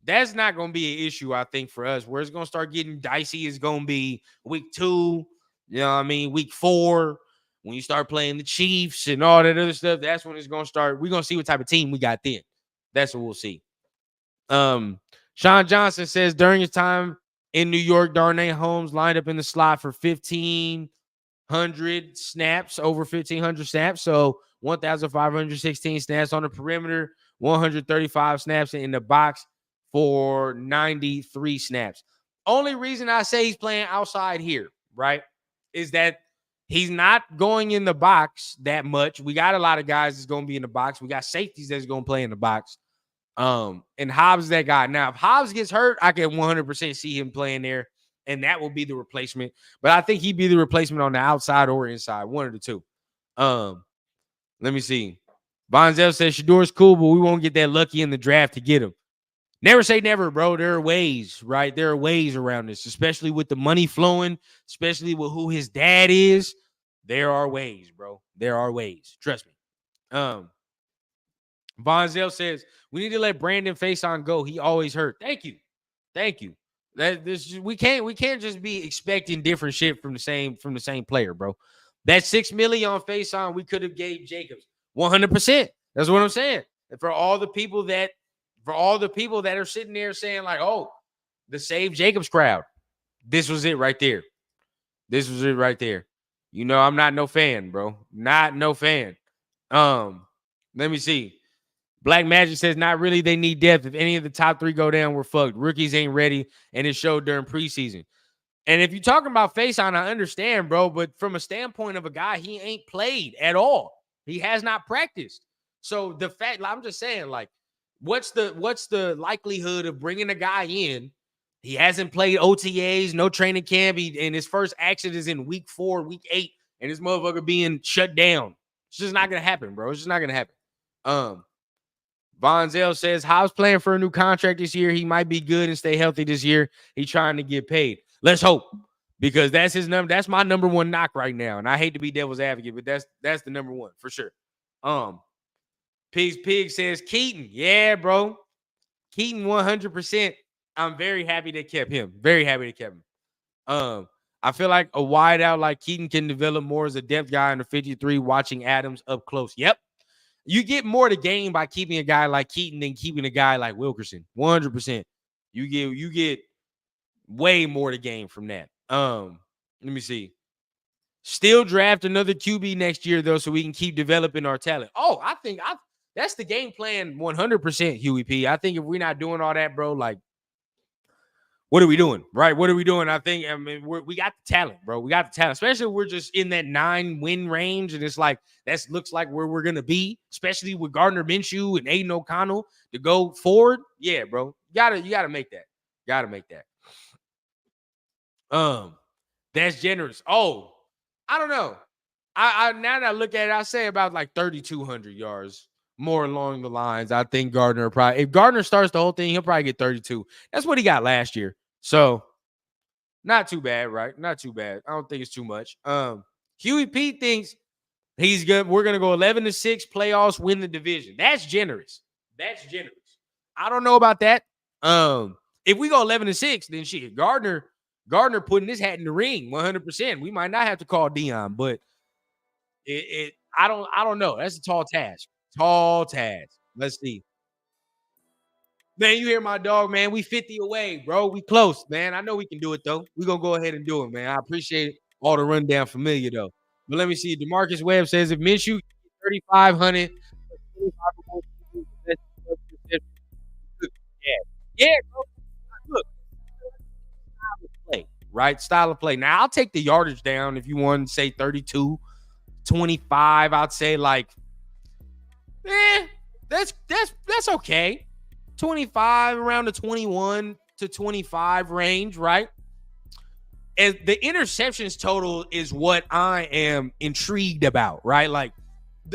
That's not going to be an issue, I think, for us. Where it's going to start getting dicey is going to be week 2, you know what I mean, week 4, when you start playing the Chiefs and all that other stuff. That's when it's going to start. We're going to see what type of team we got then. That's what we'll see. Sean Johnson says, during his time in New York, Darnay Holmes lined up in the slot for 1,500 snaps, over 1,500 snaps. So 1,516 snaps on the perimeter, 135 snaps in the box for 93 snaps. Only reason I say he's playing outside here, right, is that he's not going in the box that much. We got a lot of guys that's going to be in the box. We got safeties that's going to play in the box. And Hobbs is that guy. Now, if Hobbs gets hurt, I can 100% see him playing there, and that will be the replacement. But I think he'd be the replacement on the outside or inside, one of the two. Let me see. Bonzel says Shedor's cool, but we won't get that lucky in the draft to get him. Never say never, bro. There are ways, right? There are ways around this, especially with the money flowing, especially with who his dad is. There are ways, bro. There are ways. Trust me. Bonzel says we need to let Brandon Faison go. He always hurt. Thank you. We can't just be expecting different shit from the same player, bro. That $6 million on Faison, we could have gave Jacobs 100%. That's what I'm saying. And for all the people that are sitting there saying like, oh, the Save Jacobs crowd, this was it right there. This was it right there. You know, I'm not no fan, bro. Not no fan. Let me see. Black Magic says, not really. They need depth. If any of the top three go down, we're fucked. Rookies ain't ready, and it showed during preseason. And if you're talking about Faison, I understand, bro. But from a standpoint of a guy, he ain't played at all. He has not practiced. So the fact, I'm just saying, like, what's the likelihood of bringing a guy in? He hasn't played OTAs, no training camp, and his first action is in week 4, week 8, and this motherfucker being shut down. It's just not gonna happen, bro. It's just not gonna happen. Bonzel says Hobbs playing for a new contract this year. He might be good and stay healthy this year. He's trying to get paid. Let's hope, because that's his number. That's my number one knock right now. And I hate to be devil's advocate, but that's the number one for sure. Pig says Keaton. Yeah, bro. Keaton 100%. I'm very happy they kept him. Very happy they kept him. I feel like a wideout like Keaton can develop more as a depth guy in the 53, watching Adams up close. Yep. You get more to gain by keeping a guy like Keaton than keeping a guy like Wilkerson. 100%. You get way more to gain from that. Let me see. Still draft another QB next year, though, so we can keep developing our talent. Oh, I think that's the game plan 100%, Huey P. I think if we're not doing all that, bro, like, what are we doing? Right? What are we doing? I mean, we got the talent, bro. We got the talent, especially if we're just in that 9-win range. And it's like, that looks like where we're going to be, especially with Gardner Minshew and Aiden O'Connell to go forward. Yeah, bro. You gotta make that. Gotta make that. That's generous. Oh, I don't know. I now that I look at it, I say about like 3,200 yards. More along the lines. I think Gardner probably, if Gardner starts the whole thing, he'll probably get 32. That's what he got last year. So not too bad, right? Not too bad. I don't think it's too much. Huey P thinks he's good. We're gonna go 11-6 playoffs, win the division. That's generous. That's generous. I don't know about that. If we go 11-6, then shit, Gardner putting his hat in the ring 100%. We might not have to call Dion, but I don't know. That's a tall task. Tall task. Let's see. Man, you hear my dog, man. We 50 away, bro. We close, man. I know we can do it, though. We're going to go ahead and do it, man. I appreciate all the rundown familiar, though. But let me see. DeMarcus Webb says, if Minshew 3,500, yeah, bro. Look, style of play, right? Style of play. Now, I'll take the yardage down if you want to say 32, 25. I'd say, like, that's okay. 25, around the 21 to 25 range, right? And the interceptions total is what I am intrigued about, right? Like,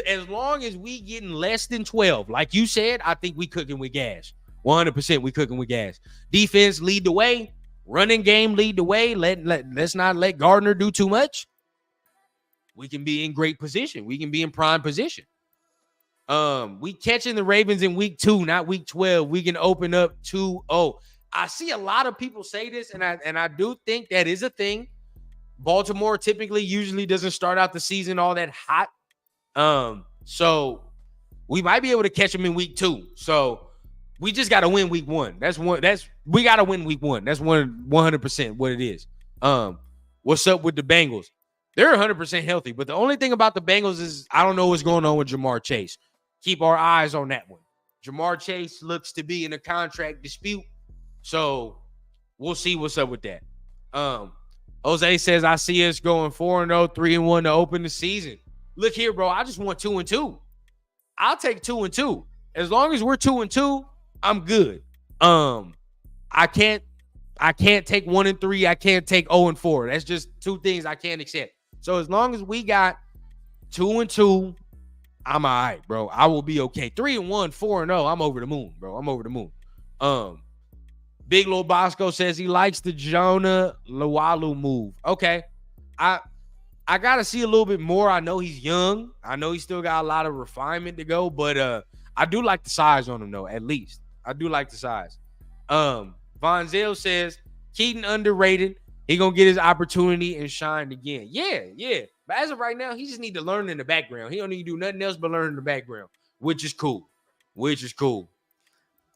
as long as we getting less than 12, like you said, I think we cooking with gas. 100% we cooking with gas. Defense lead the way. Running game lead the way. Let's not let Gardner do too much. We can be in great position. We can be in prime position. We catching the Ravens in week 2, not week 12. We can open up 2-0. I see a lot of people say this, and I do think that is a thing. Baltimore usually doesn't start out the season all that hot. So we might be able to catch them in week 2. So we just got to win week 1. We got to win week 1. That's 100% what it is. What's up with the Bengals? They're 100% healthy, but the only thing about the Bengals is I don't know what's going on with Jamar Chase. Keep our eyes on that one. Jamar Chase looks to be in a contract dispute, so we'll see what's up with that. Jose says, I see us going 4-0, 3-1 to open the season. Look here, bro. I just want 2-2. I'll take 2-2. As long as we're 2-2, I'm good. I can't take 1-3. I can't take 0-4. That's just two things I can't accept. So as long as we got 2-2, I'm all right, bro. I will be okay. 3-1, 4-0. I'm over the moon, bro. I'm over the moon. Big Lil Bosco says he likes the Jonah Luwalu move. Okay. I gotta see a little bit more. I know he's young. I know he's still got a lot of refinement to go, but I do like the size on him, though, at least. I do like the size. Von Zell says Keaton underrated. He gonna get his opportunity and shine again. Yeah. But as of right now, he just need to learn in the background. He don't need to do nothing else but learn in the background, which is cool.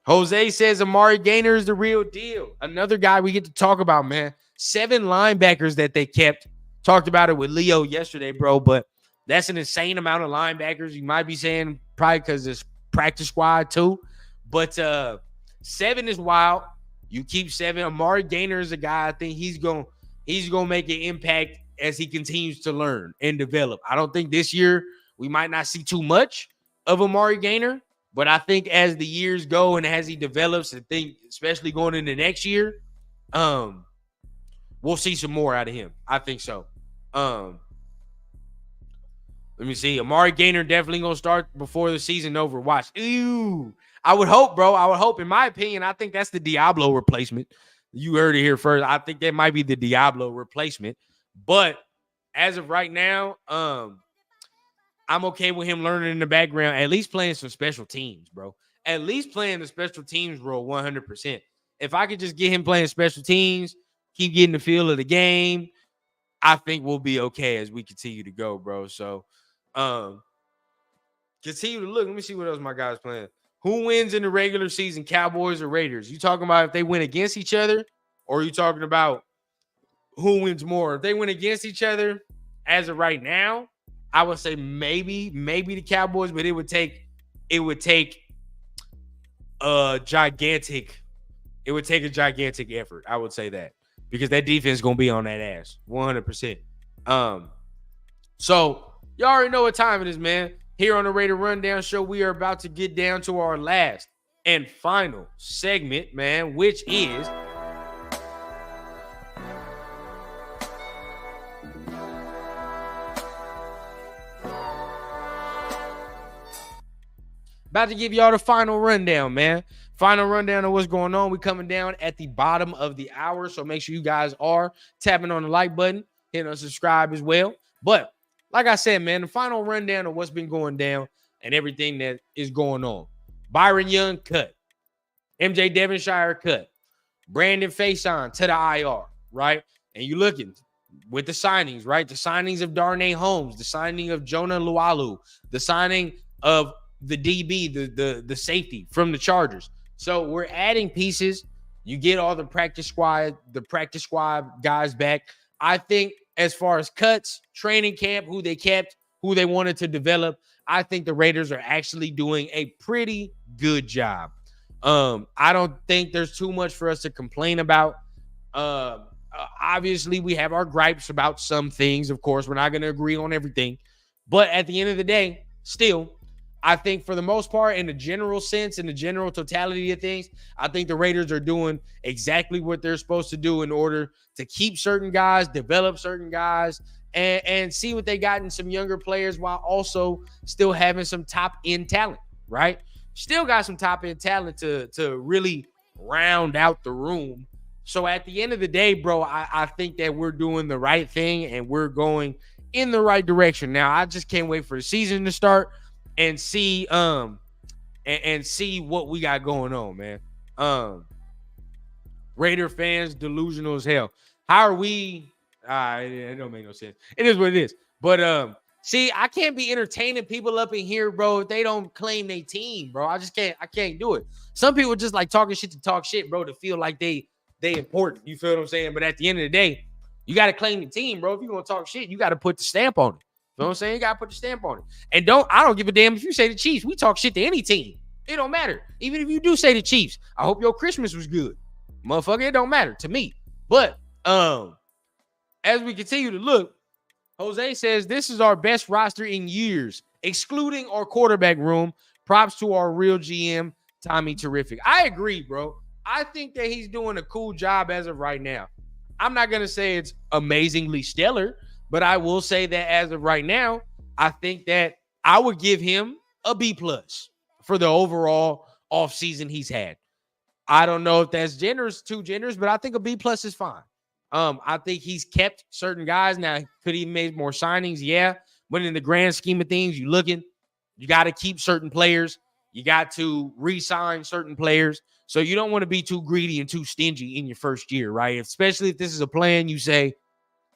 Jose says Amari Gainer is the real deal. Another guy we get to talk about, man. 7 linebackers that they kept. Talked about it with Leo yesterday, bro, but that's an insane amount of linebackers. You might be saying probably because it's practice squad too, but 7 is wild. You keep 7. Amari Gainer is a guy I think he's gonna make an impact as he continues to learn and develop. I don't think this year we might not see too much of Amari Gainer, but I think as the years go and as he develops, I think especially going into next year, we'll see some more out of him. I think so. Let me see. Amari Gainer definitely gonna start before the season over. Watch. Ew. I would hope, bro. I would hope. In my opinion, I think that's the Diablo replacement. You heard it here first. I think that might be the Diablo replacement. But as of right now, I'm okay with him learning in the background, at least playing some special teams, bro. At least playing the special teams role 100%. If I could just get him playing special teams, keep getting the feel of the game, I think we'll be okay as we continue to go, bro. So, continue to look. Let me see what else my guys playing. Who wins in the regular season, Cowboys or Raiders? You talking about if they win against each other, or are you talking about who wins more? If they win against each other, as of right now, I would say maybe the Cowboys, but it would take a gigantic effort. I would say that because that defense is gonna be on that ass 100%. So you already know what time it is, man. Here on the Raider Rundown Show, we are about to get down to our last and final segment, man, which is about to give y'all the final rundown, man. Final rundown of what's going on. We coming down at the bottom of the hour, so make sure you guys are tapping on the like button, hitting on subscribe as well. But like I said, man, the final rundown of what's been going down and everything that is going on. Byron Young cut. MJ Devonshire cut. Brandon Faison to the IR, right? And you looking with the signings, right? The signings of Darnay Holmes, the signing of Jonah Luwalu, the signing of the DB, the safety from the Chargers. So we're adding pieces. You get all the practice squad guys back. I think as far as cuts, training camp, who they kept, who they wanted to develop, I think the Raiders are actually doing a pretty good job. I don't think there's too much for us to complain about. Obviously, we have our gripes about some things. Of course, we're not going to agree on everything. But at the end of the day, still, I think for the most part, in the general sense, in the general totality of things, I think the Raiders are doing exactly what they're supposed to do in order to keep certain guys, develop certain guys, and see what they got in some younger players while also still having some top-end talent, right? Still got some top-end talent to really round out the room. So at the end of the day, bro, I think that we're doing the right thing and we're going in the right direction. Now, I just can't wait for the season to start and see and see what we got going on, man. Raider fans delusional as hell. How are we? It don't make no sense. It is what it is. But see, I can't be entertaining people up in here, bro, if they don't claim their team, bro. I can't do it. Some people just like talking shit to talk shit, bro, to feel like they important. You feel what I'm saying? But at the end of the day, you got to claim the team, bro. If you're gonna talk shit, you got to put the stamp on it. You know what I'm saying? You got to put the stamp on it. And I don't give a damn if you say the Chiefs. We talk shit to any team. It don't matter. Even if you do say the Chiefs, I hope your Christmas was good. Motherfucker, it don't matter to me. But as we continue to look, Jose says this is our best roster in years, excluding our quarterback room. Props to our real GM. Tommy Terrific. I agree, bro. I think that he's doing a cool job as of right now. I'm not going to say it's amazingly stellar, but I will say that as of right now, I think that I would give him a B+ for the overall offseason he's had. I don't know if that's too generous, but I think a B+ is fine. I think he's kept certain guys. Now, could he make more signings? Yeah. But in the grand scheme of things, you got to keep certain players. You got to re-sign certain players. So you don't want to be too greedy and too stingy in your first year, right? Especially if this is a plan you say,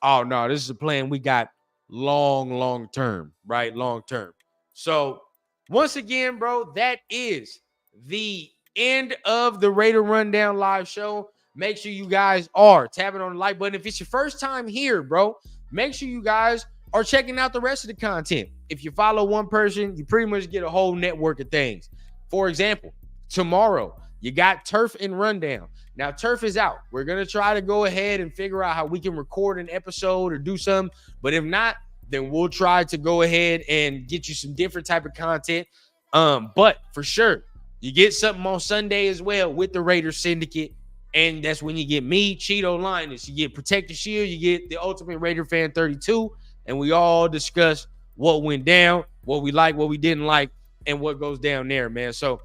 oh, no, this is a plan we got long term, right? Long term. So once again, bro, that is the end of the Raider Rundown live show. Make sure you guys are tapping on the like button. If it's your first time here, bro, make sure you guys are checking out the rest of the content. If you follow one person, you pretty much get a whole network of things. For example, tomorrow, you got Turf and Rundown. Now, Turf is out. We're going to try to go ahead and figure out how we can record an episode or do something. But if not, then we'll try to go ahead and get you some different type of content. But for sure, you get something on Sunday as well with the Raiders Syndicate. And that's when you get me, Cheeto Linus. You get Protect the Shield. You get the Ultimate Raider Fan 32. And we all discuss what went down, what we like, what we didn't like, and what goes down there, man. So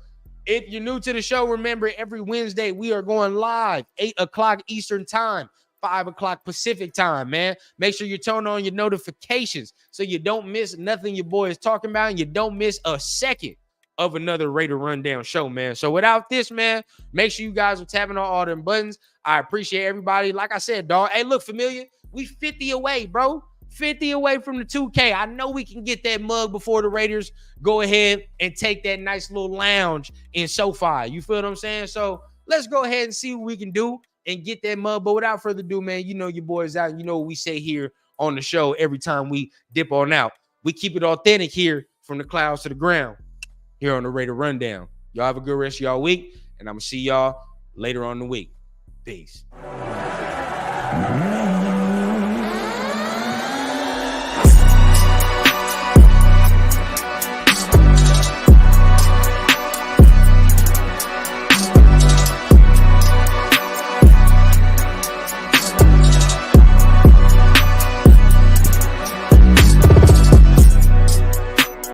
if you're new to the show, remember every Wednesday we are going live, 8 o'clock Eastern time, 5 o'clock Pacific time, man. Make sure you turn on your notifications so you don't miss nothing your boy is talking about and you don't miss a second of another Raider Rundown show, man. So without this, man, make sure you guys are tapping on all them buttons. I appreciate everybody. Like I said, dog, hey, look, Familiar, we 50 away, bro. 50 away from the 2K. I know we can get that mug before the Raiders go ahead and take that nice little lounge in SoFi. You feel what I'm saying? So let's go ahead and see what we can do and get that mug. But without further ado, man, you know your boy's out. You know what we say here on the show every time we dip on out. We keep it authentic here from the clouds to the ground here on the Raider Rundown. Y'all have a good rest of y'all week, and I'm going to see y'all later on in the week. Peace.